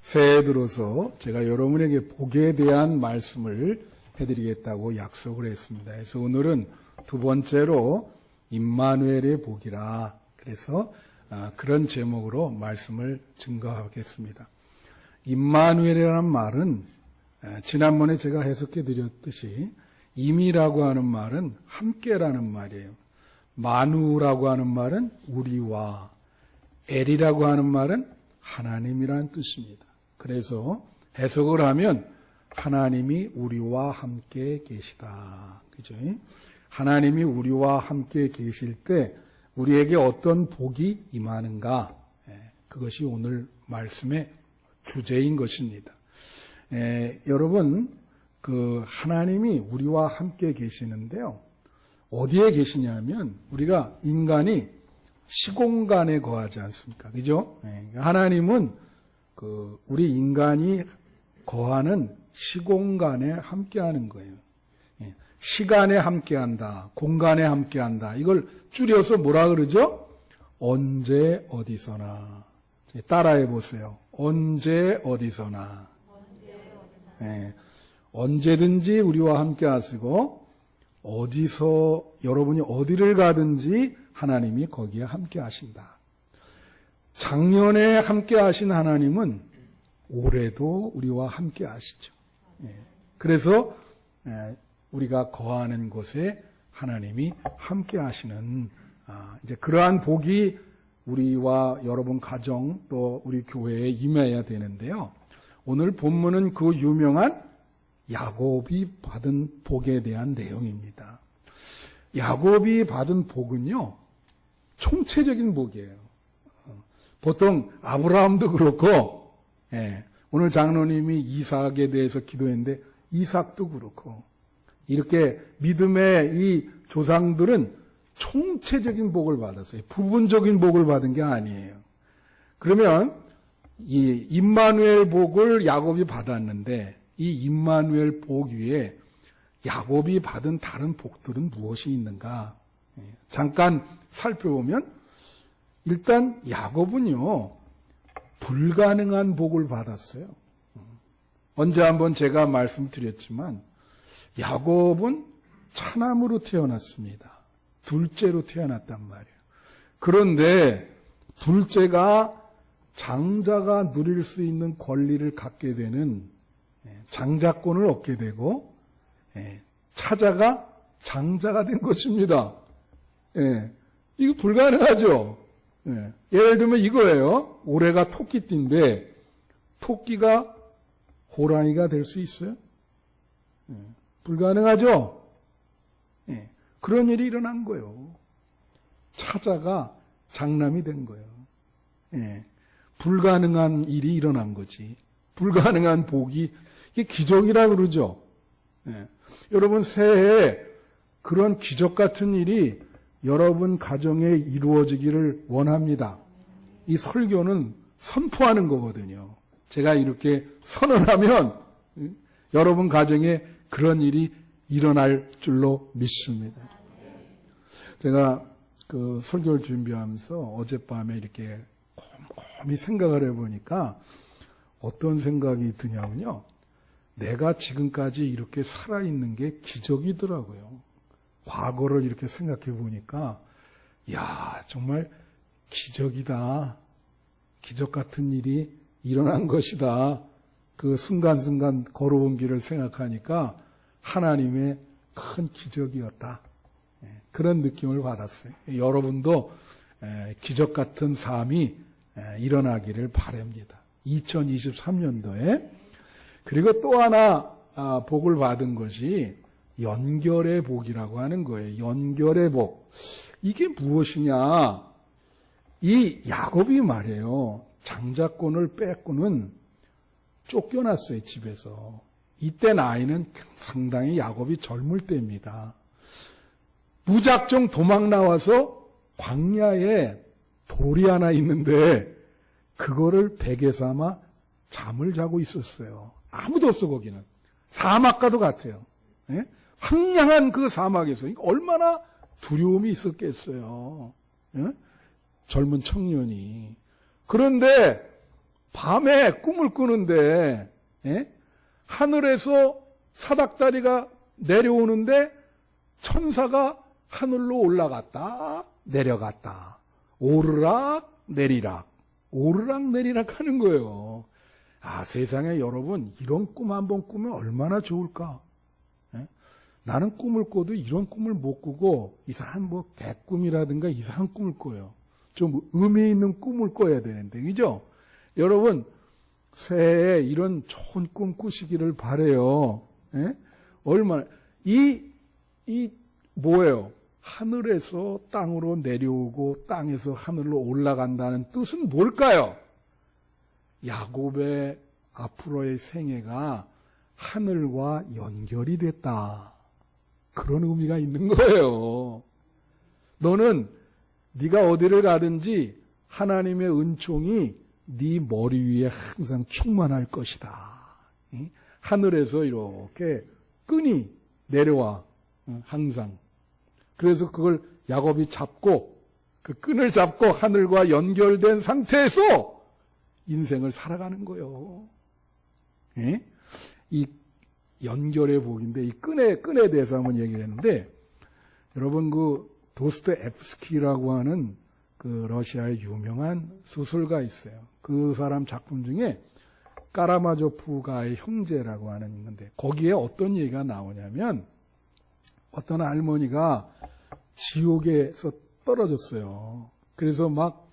새해 들어서 제가 여러분에게 복에 대한 말씀을 해드리겠다고 약속을 했습니다. 그래서 오늘은 두 번째로 임마누엘의 복이라 그래서 그런 제목으로 말씀을 증거하겠습니다. 임마누엘이라는 말은 지난번에 제가 해석해 드렸듯이 임이라고 하는 말은 함께라는 말이에요. 마누라고 하는 말은 우리와, 엘이라고 하는 말은 하나님이라는 뜻입니다. 그래서 해석을 하면 하나님이 우리와 함께 계시다. 그죠? 하나님이 우리와 함께 계실 때 우리에게 어떤 복이 임하는가? 그것이 오늘 말씀의 주제인 것입니다. 여러분, 하나님이 우리와 함께 계시는데요. 어디에 계시냐면 우리가 인간이 시공간에 거하지 않습니까? 그죠? 하나님은 우리 인간이 거하는 시공간에 함께하는 거예요. 시간에 함께한다, 공간에 함께한다. 이걸 줄여서 뭐라 그러죠? 언제 어디서나. 따라해 보세요. 언제 어디서나. 언제든지 우리와 함께하시고 어디서 여러분이 어디를 가든지 하나님이 거기에 함께하신다. 작년에 함께하신 하나님은 올해도 우리와 함께하시죠. 그래서 우리가 거하는 곳에 하나님이 함께하시는 이제 그러한 복이 우리와 여러분 가정 또 우리 교회에 임해야 되는데요. 오늘 본문은 그 유명한 야곱이 받은 복에 대한 내용입니다. 야곱이 받은 복은요, 총체적인 복이에요. 보통 아브라함도 그렇고, 오늘 장로님이 이삭에 대해서 기도했는데 이삭도 그렇고, 이렇게 믿음의 이 조상들은 총체적인 복을 받았어요. 부분적인 복을 받은 게 아니에요. 그러면 이 임마누엘 복을 야곱이 받았는데 이 임마누엘 복 위에 야곱이 받은 다른 복들은 무엇이 있는가? 잠깐 살펴보면 일단 야곱은요, 불가능한 복을 받았어요. 언제 한번 제가 말씀드렸지만 야곱은 차남으로 태어났습니다. 둘째로 태어났단 말이에요. 그런데 둘째가 장자가 누릴 수 있는 권리를 갖게 되는 장자권을 얻게 되고 차자가 장자가 된 것입니다. 이거 불가능하죠. 예를 들면 이거예요. 올해가 토끼띠인데 토끼가 호랑이가 될 수 있어요? 불가능하죠. 그런 일이 일어난 거예요. 차자가 장남이 된 거예요. 불가능한 일이 일어난 거지. 불가능한 복이 이게 기적이라 그러죠. 여러분 새해에 그런 기적 같은 일이 여러분 가정에 이루어지기를 원합니다. 이 설교는 선포하는 거거든요. 제가 이렇게 선언하면 여러분 가정에 그런 일이 일어날 줄로 믿습니다. 제가 그 설교를 준비하면서 어젯밤에 이렇게 곰곰이 생각을 해보니까 어떤 생각이 드냐면요. 내가 지금까지 이렇게 살아있는 게 기적이더라고요. 과거를 이렇게 생각해 보니까, 야, 정말 기적이다. 기적 같은 일이 일어난 것이다. 그 순간순간 걸어온 길을 생각하니까 하나님의 큰 기적이었다. 그런 느낌을 받았어요. 여러분도 기적 같은 삶이 일어나기를 바랍니다. 2023년도에. 그리고 또 하나 복을 받은 것이 연결의 복이라고 하는 거예요. 연결의 복. 이게 무엇이냐? 이 야곱이 말이에요. 장자권을 뺏고는 쫓겨났어요, 집에서. 이때 나이는 상당히 야곱이 젊을 때입니다. 무작정 도망 나와서 광야에 돌이 하나 있는데 그거를 베개 삼아 잠을 자고 있었어요. 아무도 없어, 거기는. 사막과도 같아요. 예? 황량한 그 사막에서 얼마나 두려움이 있었겠어요. 예? 젊은 청년이. 그런데 밤에 꿈을 꾸는데 예? 하늘에서 사닥다리가 내려오는데 천사가 하늘로 올라갔다 내려갔다 오르락 내리락 오르락 내리락 하는 거예요. 아, 세상에 여러분, 이런 꿈 한번 꾸면 얼마나 좋을까? 예? 나는 꿈을 꿔도 이런 꿈을 못 꾸고 이상한 뭐 개꿈이라든가 이상한 꿈을 꿔요. 좀 의미 있는 꿈을 꿔야 되는데, 그죠? 여러분, 새해에 이런 좋은 꿈 꾸시기를 바라요. 예? 얼마나 뭐예요? 하늘에서 땅으로 내려오고 땅에서 하늘로 올라간다는 뜻은 뭘까요? 야곱의 앞으로의 생애가 하늘과 연결이 됐다. 그런 의미가 있는 거예요. 너는 네가 어디를 가든지 하나님의 은총이 네 머리 위에 항상 충만할 것이다. 하늘에서 이렇게 끈이 내려와 항상. 그래서 그걸 야곱이 잡고 그 끈을 잡고 하늘과 연결된 상태에서 인생을 살아가는 거예요. 예? 이 연결의 복인데 이 끈에 대해서 한번 얘기를 했는데 여러분 그 도스토옙스키라고 하는 그 러시아의 유명한 소설가 있어요. 그 사람 작품 중에 까라마조프가의 형제라고 하는 건데 거기에 어떤 얘기가 나오냐면 어떤 할머니가 지옥에서 떨어졌어요. 그래서 막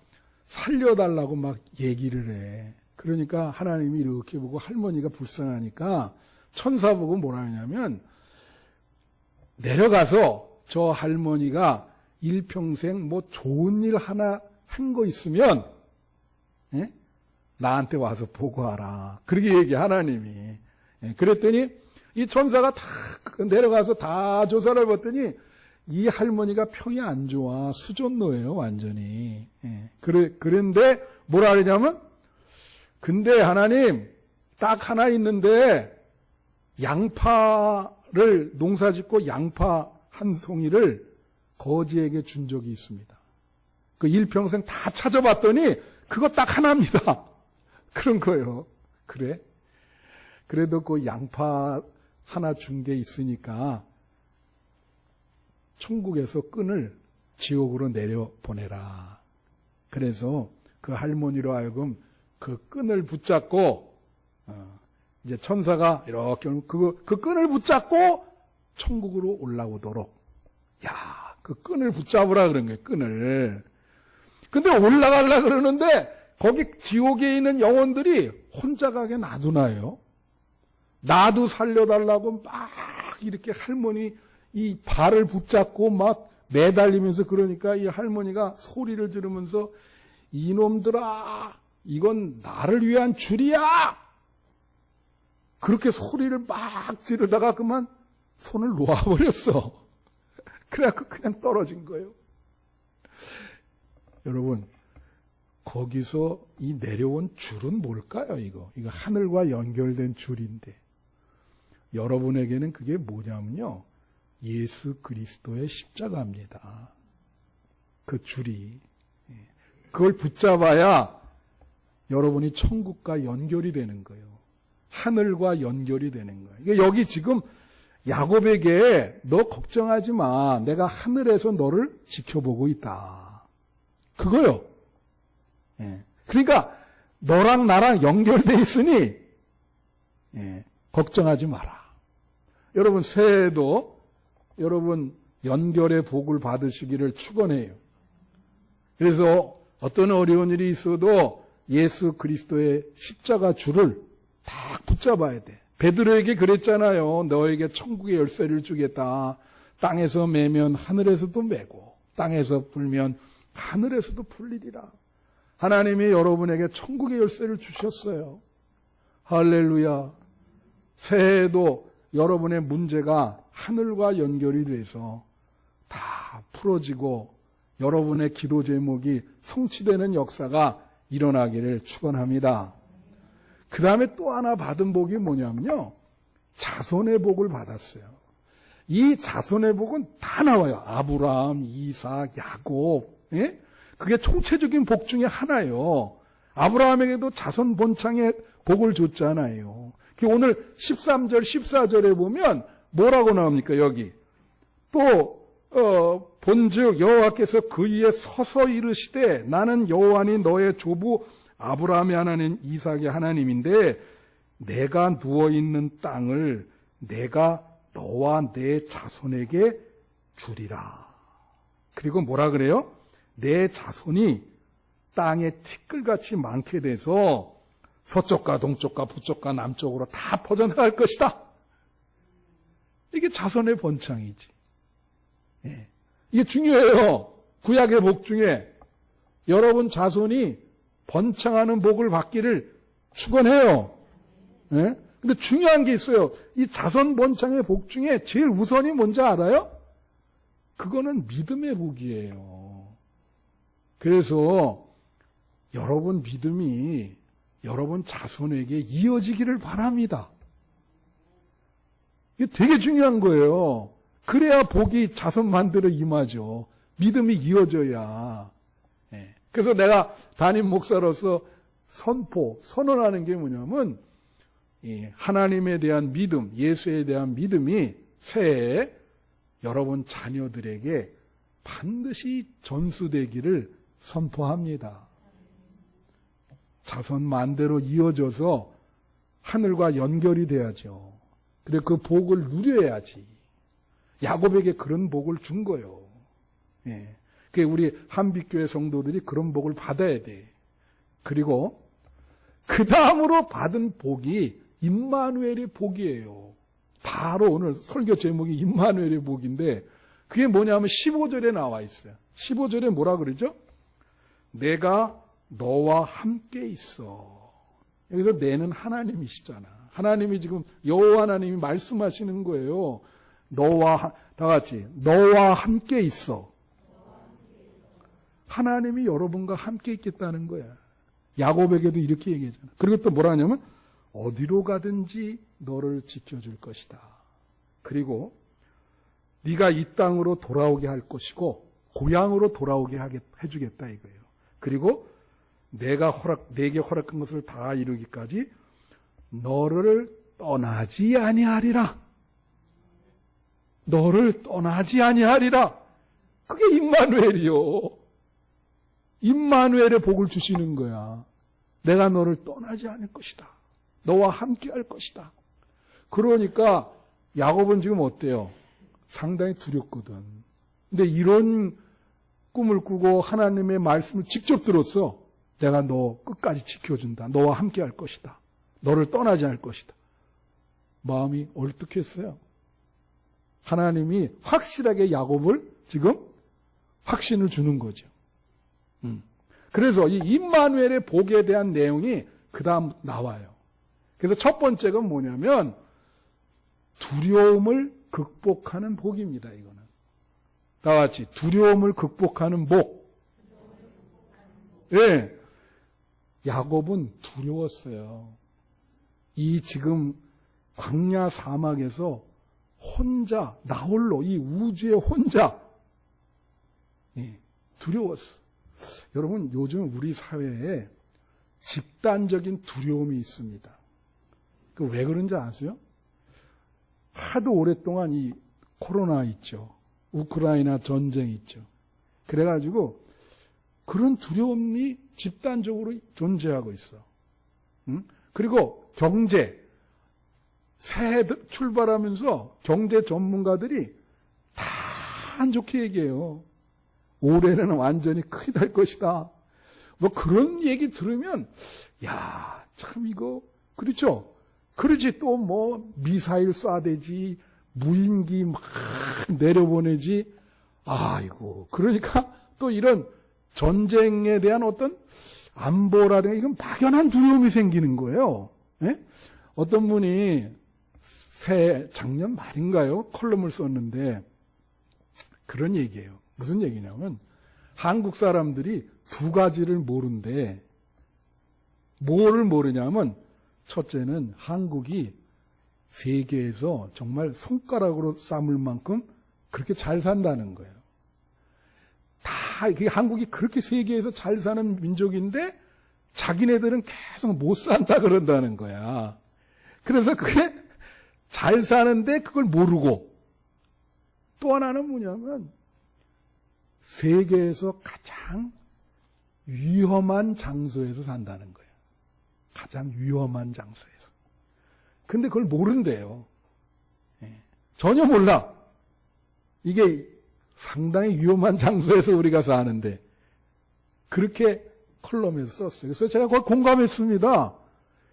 살려달라고 막 얘기를 해. 그러니까 하나님이 이렇게 보고 할머니가 불쌍하니까 천사 보고 뭐라 하냐면 내려가서 저 할머니가 일평생 뭐 좋은 일 하나 한 거 있으면 예? 나한테 와서 보고하라. 그렇게 얘기해 하나님이. 예, 그랬더니 이 천사가 다 내려가서 다 조사를 해봤더니 이 할머니가 평이 안 좋아. 수전노예요 완전히. 예, 그런데 뭐라 그러냐면 근데 하나님 딱 하나 있는데 양파를 농사짓고 양파 한 송이를 거지에게 준 적이 있습니다. 그 일평생 다 찾아봤더니 그거 딱 하나입니다. 그런 거예요. 그래? 그래도 그 양파 하나 준 게 있으니까 천국에서 끈을 지옥으로 내려보내라. 그래서 그 할머니로 하여금 그 끈을 붙잡고 이제 천사가 이렇게 그 끈을 붙잡고 천국으로 올라오도록 야, 그 끈을 붙잡으라 그런 거예요. 끈을. 근데 올라가려고 그러는데 거기 지옥에 있는 영혼들이 혼자 가게 놔두나요? 나도 살려달라고 막 이렇게 할머니 이 발을 붙잡고 막 매달리면서 그러니까 이 할머니가 소리를 지르면서 이놈들아 이건 나를 위한 줄이야. 그렇게 소리를 막 지르다가 그만 손을 놓아버렸어. 그래갖고 그냥 떨어진 거예요. 여러분 거기서 이 내려온 줄은 뭘까요? 이거 하늘과 연결된 줄인데 여러분에게는 그게 뭐냐면요 예수 그리스도의 십자가입니다. 그 줄이 그걸 붙잡아야 여러분이 천국과 연결이 되는 거예요. 하늘과 연결이 되는 거예요. 그러니까 여기 지금 야곱에게 너 걱정하지 마. 내가 하늘에서 너를 지켜보고 있다. 그거요. 예. 그러니까 너랑 나랑 연결돼 있으니 걱정하지 마라. 여러분 새해에도 여러분 연결의 복을 받으시기를 축원해요. 그래서 어떤 어려운 일이 있어도 예수 그리스도의 십자가 줄을 딱 붙잡아야 돼. 베드로에게 그랬잖아요. 너에게 천국의 열쇠를 주겠다. 땅에서 매면 하늘에서도 매고 땅에서 풀면 하늘에서도 풀리리라. 하나님이 여러분에게 천국의 열쇠를 주셨어요. 할렐루야. 새해에도 여러분의 문제가 하늘과 연결이 돼서 다 풀어지고 여러분의 기도 제목이 성취되는 역사가 일어나기를 축원합니다. 그 다음에 또 하나 받은 복이 뭐냐면요, 자손의 복을 받았어요. 이 자손의 복은 다 나와요. 아브라함, 이삭, 야곱. 예? 그게 총체적인 복 중에 하나예요. 아브라함에게도 자손 번창의 복을 줬잖아요. 오늘 13절, 14절에 보면 뭐라고 나옵니까? 여기 또 본즉 여호와께서 그 위에 서서 이르시되 나는 여호와니 너의 조부 아브라함의 하나님 이삭의 하나님인데 내가 누워있는 땅을 내가 너와 내 자손에게 주리라. 그리고 뭐라 그래요? 내 자손이 땅에 티끌같이 많게 돼서 서쪽과 동쪽과 북쪽과 남쪽으로 다 퍼져나갈 것이다. 이게 자손의 번창이지. 예. 이게 중요해요. 구약의 복 중에 여러분 자손이 번창하는 복을 받기를 축원해요. 예? 근데 중요한 게 있어요. 이 자손 번창의 복 중에 제일 우선이 뭔지 알아요? 그거는 믿음의 복이에요. 그래서 여러분 믿음이 여러분 자손에게 이어지기를 바랍니다. 이게 되게 중요한 거예요. 그래야 복이 자손 만들어 임하죠. 믿음이 이어져야. 예. 그래서 내가 담임 목사로서 선언하는 게 뭐냐면 하나님에 대한 믿음, 예수에 대한 믿음이 새해에 여러분 자녀들에게 반드시 전수되기를 선포합니다. 자손 만대로 이어져서 하늘과 연결이 돼야죠. 그래 그 복을 누려야지. 야곱에게 그런 복을 준 거예요. 예. 그게 우리 한빛교회 성도들이 그런 복을 받아야 돼. 그리고 그 다음으로 받은 복이 임마누엘의 복이에요. 바로 오늘 설교 제목이 임마누엘의 복인데 그게 뭐냐면 15절에 나와 있어요. 15절에 뭐라 그러죠? 내가 너와 함께 있어. 여기서 내는 하나님이시잖아. 하나님이 지금 여호와 하나님이 말씀하시는 거예요. 다 같이 너와 함께 있어. 하나님이 여러분과 함께 있겠다는 거야. 야곱에게도 이렇게 얘기하잖아. 그리고 또 뭐라 하냐면 어디로 가든지 너를 지켜줄 것이다. 그리고 네가 이 땅으로 돌아오게 할 것이고 고향으로 돌아오게 해주겠다 이거예요. 그리고 내게 허락한 것을 다 이루기까지 너를 떠나지 아니하리라. 너를 떠나지 아니하리라. 그게 임마누엘이요. 임마누엘의 복을 주시는 거야. 내가 너를 떠나지 않을 것이다. 너와 함께 할 것이다. 그러니까 야곱은 지금 어때요? 상당히 두렵거든. 근데 이런 꿈을 꾸고 하나님의 말씀을 직접 들었어. 내가 너 끝까지 지켜준다. 너와 함께 할 것이다. 너를 떠나지 않을 것이다. 마음이 얼뜩했어요. 하나님이 확실하게 야곱을 지금 확신을 주는 거죠. 그래서 이 임마누엘의 복에 대한 내용이 그 다음 나와요. 그래서 첫 번째가 뭐냐면 두려움을 극복하는 복입니다. 이거는 다 같이 두려움을 극복하는 복. 예, 야곱은 두려웠어요. 이 지금 광야 사막에서 혼자 나홀로 이 우주에 혼자 두려웠어. 여러분 요즘 우리 사회에 집단적인 두려움이 있습니다. 그 왜 그런지 아세요? 하도 오랫동안 이 코로나 있죠. 우크라이나 전쟁 있죠. 그래가지고 그런 두려움이 집단적으로 존재하고 있어. 그리고 경제, 새해 출발하면서 경제 전문가들이 다 안 좋게 얘기해요. 올해는 완전히 큰일 날 것이다. 뭐 그런 얘기 들으면 야, 참 이거 그렇죠? 그러지 또 뭐 미사일 쏴대지 무인기 막 내려보내지. 아이고 그러니까 또 이런 전쟁에 대한 어떤 안보라든가 이건 막연한 두려움이 생기는 거예요. 예? 어떤 분이 작년 말인가요? 컬럼을 썼는데 그런 얘기예요. 무슨 얘기냐면 한국 사람들이 두 가지를 모른대. 뭐를 모르냐면 첫째는 한국이 세계에서 정말 손가락으로 싸물 만큼 그렇게 잘 산다는 거예요. 한국이 그렇게 세계에서 잘 사는 민족인데 자기네들은 계속 못 산다 그런다는 거야. 그래서 그게 잘 사는데 그걸 모르고 또 하나는 뭐냐면 세계에서 가장 위험한 장소에서 산다는 거예요. 가장 위험한 장소에서. 근데 그걸 모른대요. 전혀 몰라. 이게 상당히 위험한 장소에서 우리가 사는데 그렇게 컬럼에서 썼어요. 그래서 제가 그걸 공감했습니다.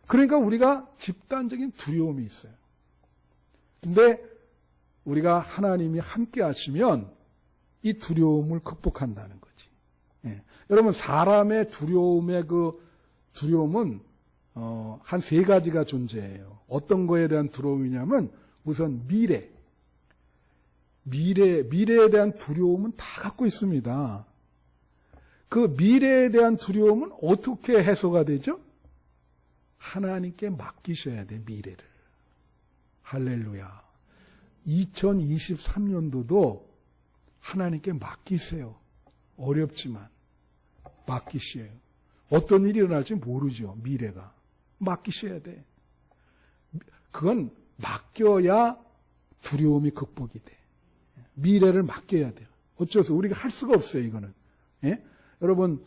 그러니까 우리가 집단적인 두려움이 있어요. 근데 우리가 하나님이 함께 하시면 이 두려움을 극복한다는 거지. 여러분 사람의 두려움의 그 두려움은 한 세 가지가 존재해요. 어떤 거에 대한 두려움이냐면 우선 미래에 대한 두려움은 다 갖고 있습니다. 그 미래에 대한 두려움은 어떻게 해소가 되죠? 하나님께 맡기셔야 돼, 미래를. 할렐루야. 2023년도도 하나님께 맡기세요. 어렵지만 맡기시에요. 어떤 일이 일어날지 모르죠, 미래가. 맡기셔야 돼. 그건 맡겨야 두려움이 극복이 돼. 미래를 맡겨야 돼요. 어째서 우리가 할 수가 없어요, 이거는. 예? 여러분,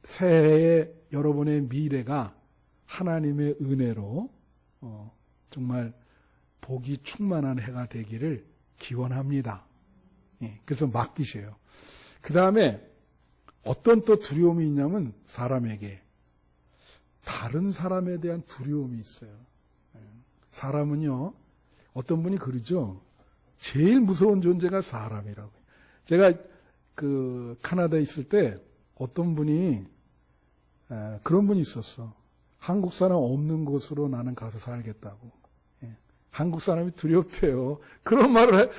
새해에 여러분의 미래가 하나님의 은혜로 정말 복이 충만한 해가 되기를 기원합니다. 예, 그래서 맡기셔요. 그 다음에 어떤 또 두려움이 있냐면 사람에게 다른 사람에 대한 두려움이 있어요. 사람은요, 어떤 분이 그러죠. 제일 무서운 존재가 사람이라고. 제가 그 캐나다에 있을 때 어떤 분이 그런 분이 있었어. 한국 사람 없는 곳으로 나는 가서 살겠다고. 한국 사람이 두렵대요. 그런 말을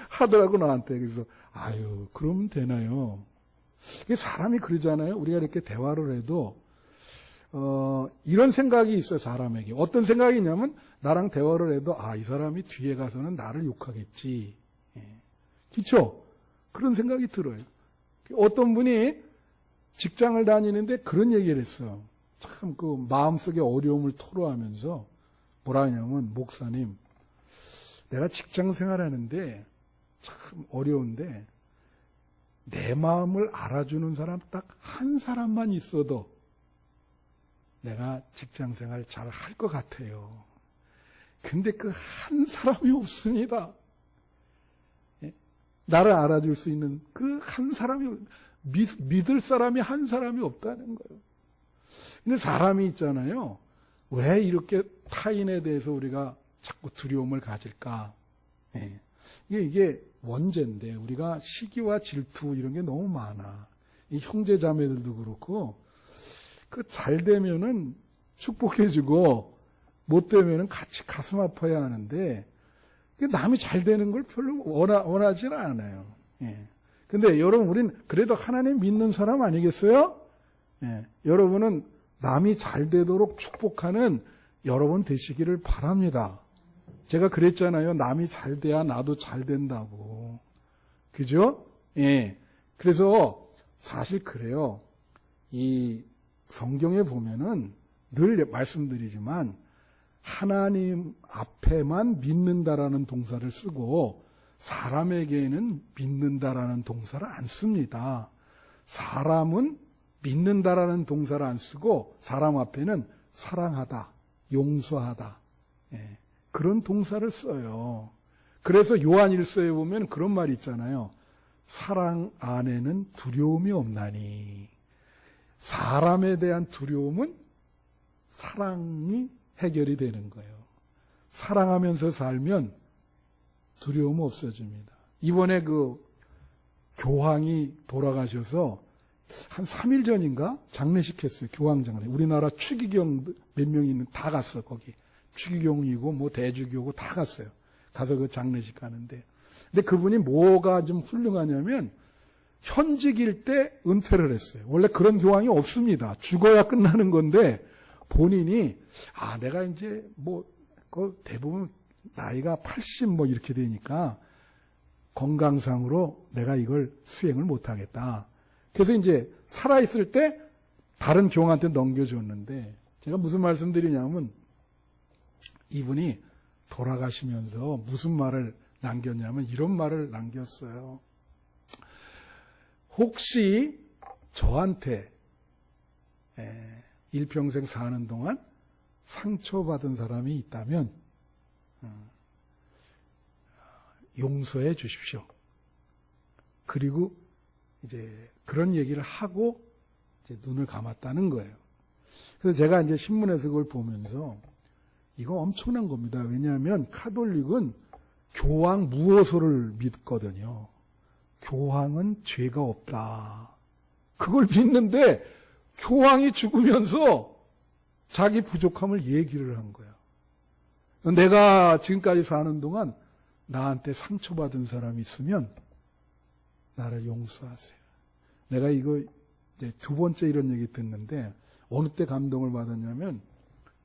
하더라고 나한테. 그래서 아유 그러면 되나요? 사람이 그러잖아요. 우리가 이렇게 대화를 해도 이런 생각이 있어요. 사람에게. 어떤 생각이 있냐면 나랑 대화를 해도 이 사람이 뒤에 가서는 나를 욕하겠지. 그렇죠? 그런 생각이 들어요. 어떤 분이 직장을 다니는데 그런 얘기를 했어요. 참 그 마음속에 어려움을 토로하면서 뭐라 하냐면 목사님 내가 직장 생활하는데 참 어려운데 내 마음을 알아주는 사람 딱 한 사람만 있어도 내가 직장 생활 잘 할 것 같아요. 근데 그 한 사람이 없습니다. 나를 알아줄 수 있는 그 한 사람이, 믿을 사람이 한 사람이 없다는 거예요. 근데 사람이 있잖아요. 왜 이렇게 타인에 대해서 우리가 자꾸 두려움을 가질까? 이게 원죄인데 우리가 시기와 질투 이런 게 너무 많아. 이 형제 자매들도 그렇고 그 잘 되면은 축복해주고 못 되면은 같이 가슴 아파야 하는데 남이 잘 되는 걸 별로 원하지는 않아요. 근데 여러분 우리는 그래도 하나님 믿는 사람 아니겠어요? 여러분은 남이 잘 되도록 축복하는 여러분 되시기를 바랍니다. 제가 그랬잖아요. 남이 잘 돼야 나도 잘 된다고. 그죠? 그래서 사실 그래요. 이 성경에 보면은 늘 말씀드리지만 하나님 앞에만 믿는다라는 동사를 쓰고 사람에게는 믿는다라는 동사를 안 씁니다. 사람은 믿는다라는 동사를 안 쓰고 사람 앞에는 사랑하다, 용서하다 그런 동사를 써요. 그래서 요한일서에 보면 그런 말이 있잖아요. 사랑 안에는 두려움이 없나니. 사람에 대한 두려움은 사랑이 해결이 되는 거예요. 사랑하면서 살면 두려움 없어집니다. 이번에 그 교황이 돌아가셔서 한 3일 전인가 장례식 했어요. 교황장례. 우리나라 추기경 몇 명이 있는 다 갔어, 거기. 추기경이고 뭐 대주교고 다 갔어요. 가서 그 장례식 하는데. 근데 그분이 뭐가 좀 훌륭하냐면 현직일 때 은퇴를 했어요. 원래 그런 교황이 없습니다. 죽어야 끝나는 건데 본인이 내가 이제 뭐 그 대부분 나이가 80 뭐 이렇게 되니까 건강상으로 내가 이걸 수행을 못 하겠다. 그래서 이제 살아있을 때 다른 교황한테 넘겨줬는데 제가 무슨 말씀드리냐면 이분이 돌아가시면서 무슨 말을 남겼냐면 이런 말을 남겼어요. 혹시 저한테 일평생 사는 동안 상처받은 사람이 있다면 용서해 주십시오. 그리고 이제 그런 얘기를 하고 이제 눈을 감았다는 거예요. 그래서 제가 이제 신문에서 그걸 보면서 이거 엄청난 겁니다. 왜냐하면 카톨릭은 교황 무호소를 믿거든요. 교황은 죄가 없다. 그걸 믿는데 교황이 죽으면서 자기 부족함을 얘기를 한 거야. 내가 지금까지 사는 동안 나한테 상처받은 사람이 있으면 나를 용서하세요. 내가 이거 이제 두 번째 이런 얘기 듣는데 어느 때 감동을 받았냐면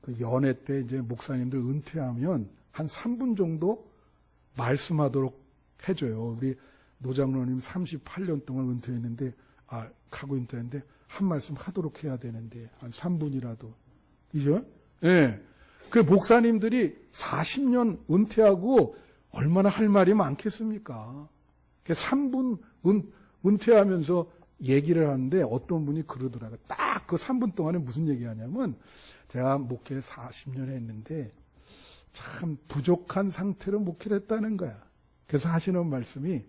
그 연회 때 이제 목사님들 은퇴하면 한 3분 정도 말씀하도록 해줘요. 우리 노장로님 38년 동안 은퇴했는데 가고 은퇴했는데 한 말씀 하도록 해야 되는데 한 3분이라도 그죠? 예. 그 목사님들이 40년 은퇴하고 얼마나 할 말이 많겠습니까? 3분 은퇴하면서 얘기를 하는데 어떤 분이 그러더라고요. 딱 그 3분 동안에 무슨 얘기하냐면 제가 목회 40년 했는데 참 부족한 상태로 목회를 했다는 거야. 그래서 하시는 말씀이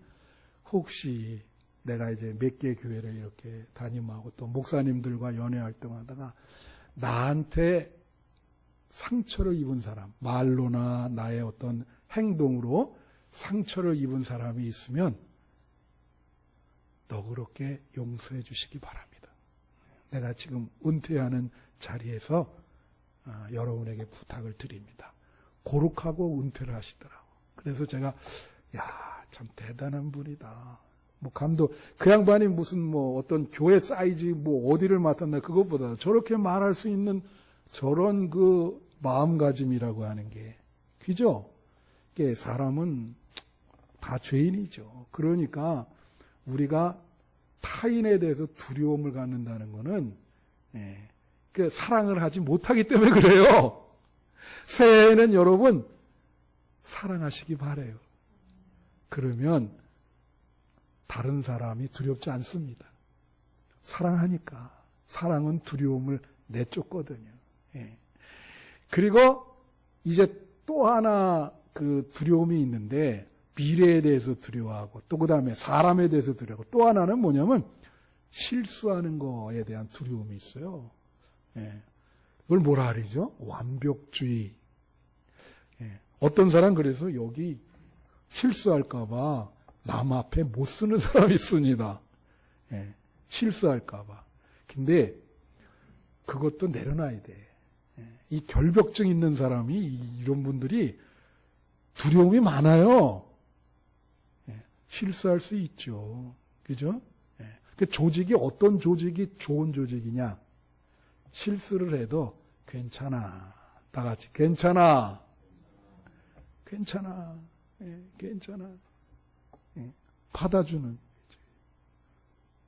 혹시 내가 이제 몇 개 교회를 이렇게 담임하고 또 목사님들과 연애 활동하다가 나한테 상처를 입은 사람, 말로나 나의 어떤 행동으로 상처를 입은 사람이 있으면 너그럽게 용서해 주시기 바랍니다. 내가 지금 은퇴하는 자리에서 여러분에게 부탁을 드립니다. 고룩하고 은퇴를 하시더라고. 그래서 제가 참 대단한 분이다. 뭐 감독 그 양반이 무슨 뭐 어떤 교회 사이즈 뭐 어디를 맡았나 그것보다 저렇게 말할 수 있는 저런 그 마음가짐이라고 하는 게 그죠? 이게 사람은 다 죄인이죠. 그러니까 우리가 타인에 대해서 두려움을 갖는다는 거는 그 사랑을 하지 못하기 때문에 그래요. 새해에는 여러분 사랑하시기 바라요. 그러면 다른 사람이 두렵지 않습니다. 사랑하니까. 사랑은 두려움을 내쫓거든요. 그리고 이제 또 하나 그 두려움이 있는데 미래에 대해서 두려워하고 또 그 다음에 사람에 대해서 두려워하고 또 하나는 뭐냐면 실수하는 거에 대한 두려움이 있어요. 그걸 뭐라 그러죠? 완벽주의. 어떤 사람 그래서 여기 실수할까봐 남 앞에 못 쓰는 사람이 있습니다. 실수할까봐. 근데 그것도 내려놔야 돼. 이 결벽증 있는 사람이 이런 분들이 두려움이 많아요. 실수할 수 있죠. 그죠? 그 조직이 어떤 조직이 좋은 조직이냐? 실수를 해도 괜찮아. 다 같이 괜찮아. 괜찮아. 괜찮아. 받아주는.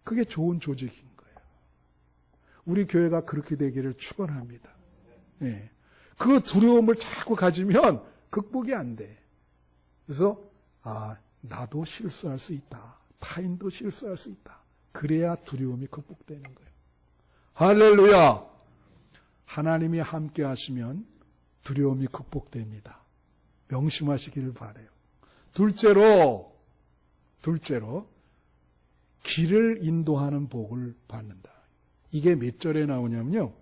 그게 좋은 조직인 거예요. 우리 교회가 그렇게 되기를 축원합니다. 그 두려움을 자꾸 가지면 극복이 안 돼. 그래서 나도 실수할 수 있다. 타인도 실수할 수 있다. 그래야 두려움이 극복되는 거예요. 할렐루야. 하나님이 함께 하시면 두려움이 극복됩니다. 명심하시기를 바라요. 둘째로 길을 인도하는 복을 받는다. 이게 몇 절에 나오냐면요.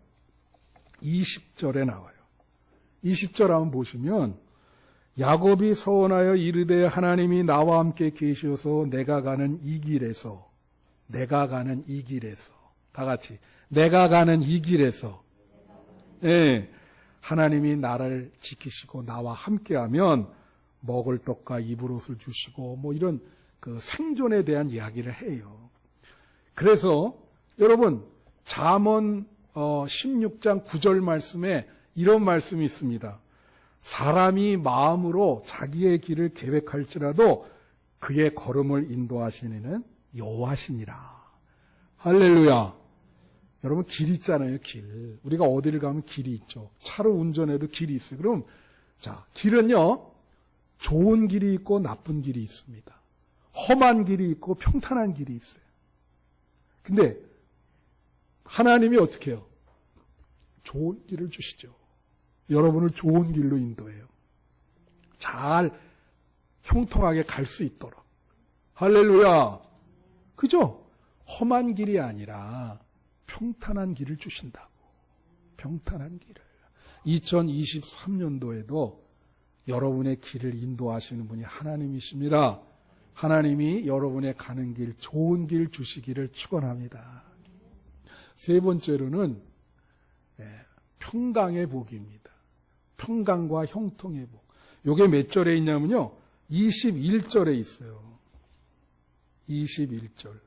20절에 나와요. 20절 한번 보시면 야곱이 서원하여 이르되 하나님이 나와 함께 계셔서 내가 가는 이 길에서 다 같이. 내가 가는 이 길에서, 예, 하나님이 나를 지키시고 나와 함께하면 먹을 떡과 입을 옷을 주시고 뭐 이런 그 생존에 대한 이야기를 해요. 그래서 여러분 잠언 16장 9절 말씀에 이런 말씀이 있습니다. 사람이 마음으로 자기의 길을 계획할지라도 그의 걸음을 인도하시는 이는 여호와시니라. 할렐루야. 여러분 길 있잖아요. 길. 우리가 어디를 가면 길이 있죠. 차로 운전해도 길이 있어요. 그럼 자, 길은요. 좋은 길이 있고 나쁜 길이 있습니다. 험한 길이 있고 평탄한 길이 있어요. 근데 하나님이 어떻게 해요? 좋은 길을 주시죠. 여러분을 좋은 길로 인도해요. 잘 형통하게 갈 수 있도록. 할렐루야. 그죠? 험한 길이 아니라 평탄한 길을 주신다고. 평탄한 길을. 2023년도에도 여러분의 길을 인도하시는 분이 하나님이십니다. 하나님이 여러분의 가는 길, 좋은 길 주시기를 축원합니다. 세 번째로는 평강의 복입니다. 평강과 형통의 복. 이게 몇 절에 있냐면요. 21절에 있어요. 21절.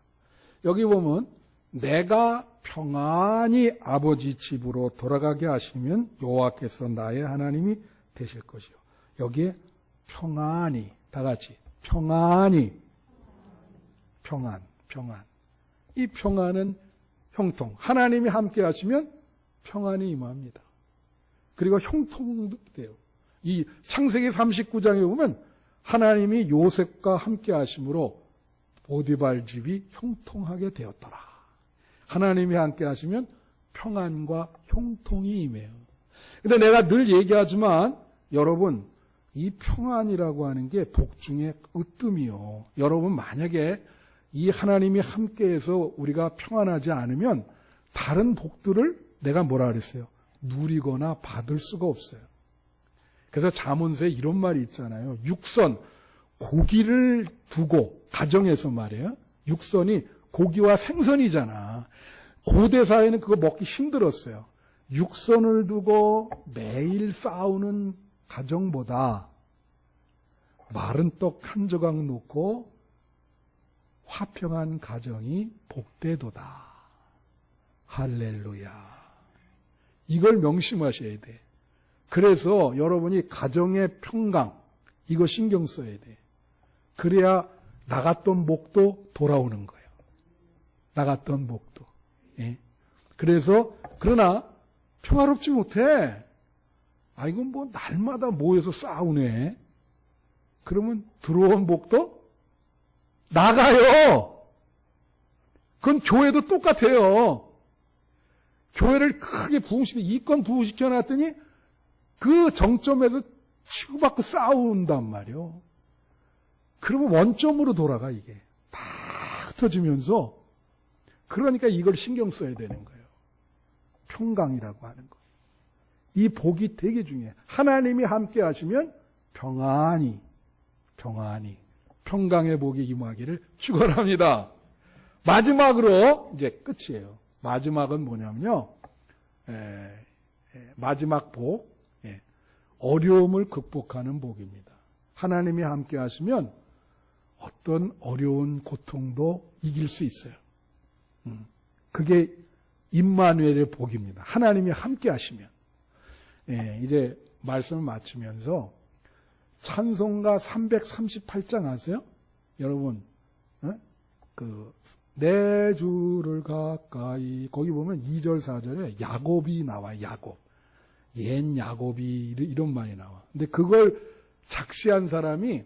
여기 보면 내가 평안히 아버지 집으로 돌아가게 하시면 여호와께서 나의 하나님이 되실 것이요. 여기에 평안히, 다 같이 평안히, 평안. 이 평안은 형통. 하나님이 함께 하시면 평안이 임합니다. 그리고 형통도 돼요. 이 창세기 39장에 보면 하나님이 요셉과 함께 하심으로 보디발 집이 형통하게 되었더라. 하나님이 함께 하시면 평안과 형통이 임해요. 근데 내가 늘 얘기하지만 여러분 이 평안이라고 하는 게 복 중에 으뜸이요. 여러분 만약에 이 하나님이 함께해서 우리가 평안하지 않으면 다른 복들을 내가 뭐라 그랬어요? 누리거나 받을 수가 없어요. 그래서 잠언서에 이런 말이 있잖아요. 육선, 고기를 두고 가정에서 말이에요. 육선이 고기와 생선이잖아. 고대 사회는 그거 먹기 힘들었어요. 육선을 두고 매일 싸우는 가정보다 마른 떡 한 조각 놓고 화평한 가정이 복되도다. 할렐루야. 이걸 명심하셔야 돼. 그래서 여러분이 가정의 평강, 이거 신경 써야 돼. 그래야 나갔던 목도 돌아오는 거예요. 나갔던 목도. 예. 그래서 그러나 평화롭지 못해. 아, 이건 뭐 날마다 모여서 싸우네. 그러면 들어온 목도 나가요. 그건 교회도 똑같아요. 교회를 크게 부흥시켜, 이권 부흥시켜 놨더니 그 정점에서 치고받고 싸운단 말이요. 그러면 원점으로 돌아가, 이게. 다 흩어지면서. 그러니까 이걸 신경 써야 되는 거예요. 평강이라고 하는 거. 이 복이 되게 중요해요. 하나님이 함께 하시면 평안히, 평강의 복이 임하기를 축원합니다. 마지막으로, 이제 끝이에요. 마지막은 뭐냐면요. 마지막 복, 어려움을 극복하는 복입니다. 하나님이 함께 하시면 어떤 어려운 고통도 이길 수 있어요. 그게 임마누엘의 복입니다. 하나님이 함께 하시면. 이제 말씀을 마치면서 찬송가 338장 아세요? 여러분, 내 주를 가까이, 거기 보면 2절, 4절에 야곱이 나와요, 야곱. 옛 야곱이, 이런 말이 나와. 근데 그걸 작시한 사람이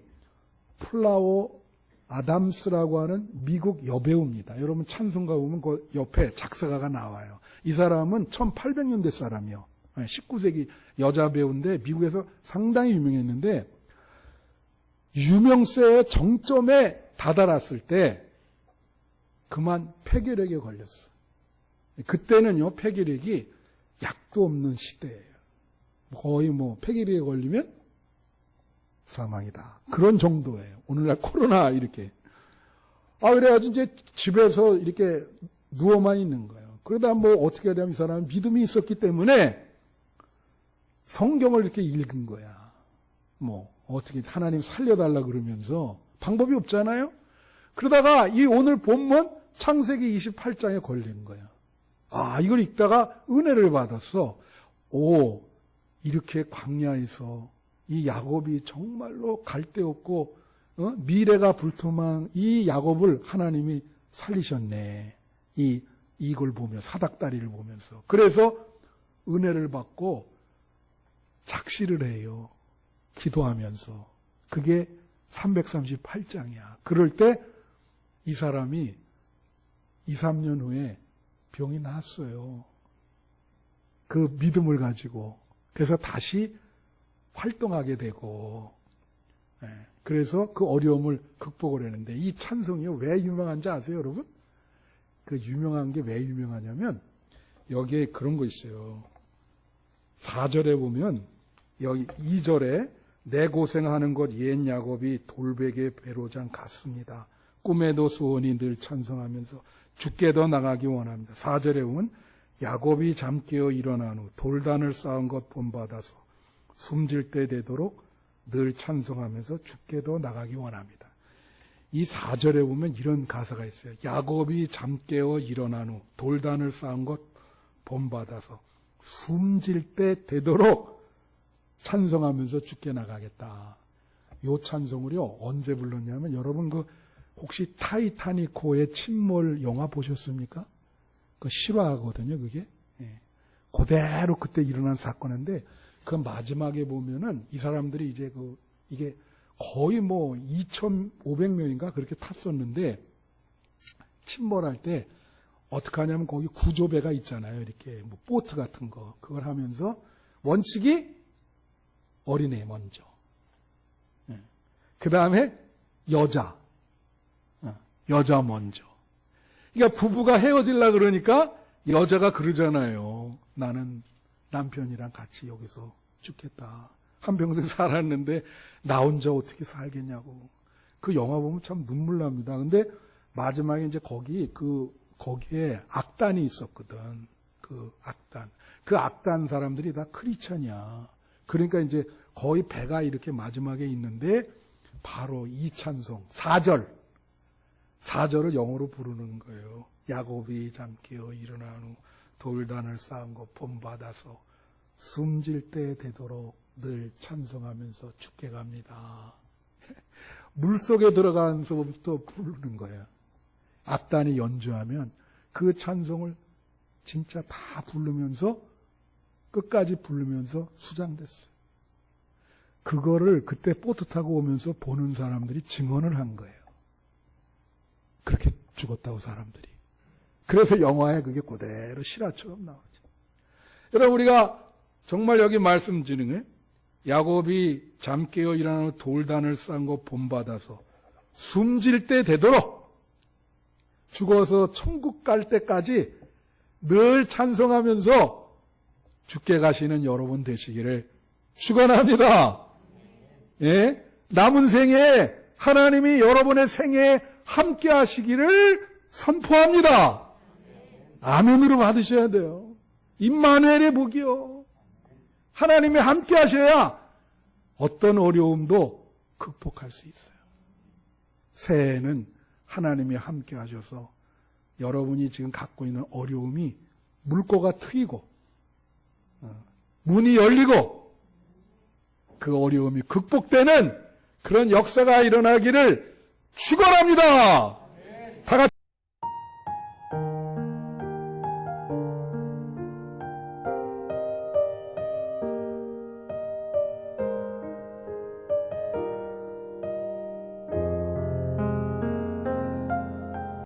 플라워 아담스라고 하는 미국 여배우입니다. 여러분 찬송가 보면 그 옆에 작사가가 나와요. 이 사람은 1800년대 사람이요. 19세기 여자 배우인데 미국에서 상당히 유명했는데 유명세의 정점에 다다랐을 때 그만 폐결핵에 걸렸어. 그때는요, 폐결핵이 약도 없는 시대예요. 거의 폐결핵에 걸리면 사망이다. 그런 정도예요. 오늘날 코로나 이렇게. 그래가지고 이제 집에서 이렇게 누워만 있는 거예요. 그러다 뭐 어떻게 하냐면 이 사람은 믿음이 있었기 때문에 성경을 이렇게 읽은 거야. 뭐 어떻게 하나님 살려달라 그러면서 방법이 없잖아요. 그러다가 이 오늘 본문 창세기 28장에 걸린 거야. 아, 이걸 읽다가 은혜를 받았어. 오, 이렇게 광야에서 이 야곱이 정말로 갈 데 없고 미래가 불투명한 이 야곱을 하나님이 살리셨네. 이걸 보며 사닥다리를 보면서. 그래서 은혜를 받고 작시를 해요. 기도하면서. 그게 338장이야. 그럴 때 이 사람이 2, 3년 후에 병이 났어요. 그 믿음을 가지고. 그래서 다시 활동하게 되고, 그래서 그 어려움을 극복을 했는데, 이 찬송이 왜 유명한지 아세요, 여러분? 그 유명한 게 왜 유명하냐면, 여기에 그런 거 있어요. 4절에 보면, 여기 2절에, 내 고생하는 것 옛 야곱이 돌베개 배로장 같습니다. 꿈에도 소원이 늘 찬송하면서 죽게 더 나가기 원합니다. 4절에 보면, 야곱이 잠깨어 일어난 후 돌단을 쌓은 것 본받아서 숨질 때 되도록 늘 찬송하면서 죽게도 나가기 원합니다. 이 4절에 보면 이런 가사가 있어요. 야곱이 잠깨어 일어난 후 돌단을 쌓은 것 본받아서 숨질 때 되도록 찬송하면서 죽게 나가겠다. 이 찬송을요 언제 불렀냐면 여러분 그 혹시 타이타닉호의 침몰 영화 보셨습니까? 그 실화거든요, 그게. 예. 그대로 그때 일어난 사건인데, 그 마지막에 보면은 이 사람들이 이제 이게 거의 뭐 2,500명인가 그렇게 탔었는데, 침몰할 때 어떻게 하냐면 거기 구조배가 있잖아요. 이렇게 뭐 보트 같은 거. 그걸 하면서 원칙이 어린애 먼저. 예. 그 다음에 여자 먼저. 그러니까 부부가 헤어지려고 그러니까 여자가 그러잖아요. 나는 남편이랑 같이 여기서 죽겠다. 한평생 살았는데 나 혼자 어떻게 살겠냐고. 그 영화 보면 참 눈물 납니다. 근데 마지막에 이제 거기에 악단이 있었거든. 그 악단 사람들이 다 크리스찬이야. 그러니까 이제 거의 배가 이렇게 마지막에 있는데 바로 이 찬송 4절을 영어로 부르는 거예요. 야곱이 잠깨어 일어난 후 돌단을 쌓은 것 본받아서 숨질 때 되도록 늘 찬송하면서 죽게 갑니다. 물속에 들어가면서부터 부르는 거예요. 악단이 연주하면 그 찬송을 진짜 다 부르면서 끝까지 부르면서 수장됐어요. 그거를 그때 보트 타고 오면서 보는 사람들이 증언을 한 거예요. 그렇게 죽었다고 사람들이. 그래서 영화에 그게 그대로 실화처럼 나오죠. 여러분 우리가 정말 여기 말씀드리는 거예요. 야곱이 잠깨어 일어나는 돌단을 쌓은 거 본받아서 숨질 때 되도록 죽어서 천국 갈 때까지 늘 찬송하면서 죽게 가시는 여러분 되시기를 축원합니다. 예? 남은 생에 하나님이 여러분의 생애에 함께 하시기를 선포합니다. 아멘으로 받으셔야 돼요. 임마누엘의 복이요. 하나님이 함께 하셔야 어떤 어려움도 극복할 수 있어요. 새해에는 하나님이 함께 하셔서 여러분이 지금 갖고 있는 어려움이 물꼬가 트이고 문이 열리고 그 어려움이 극복되는 그런 역사가 일어나기를 축원합니다.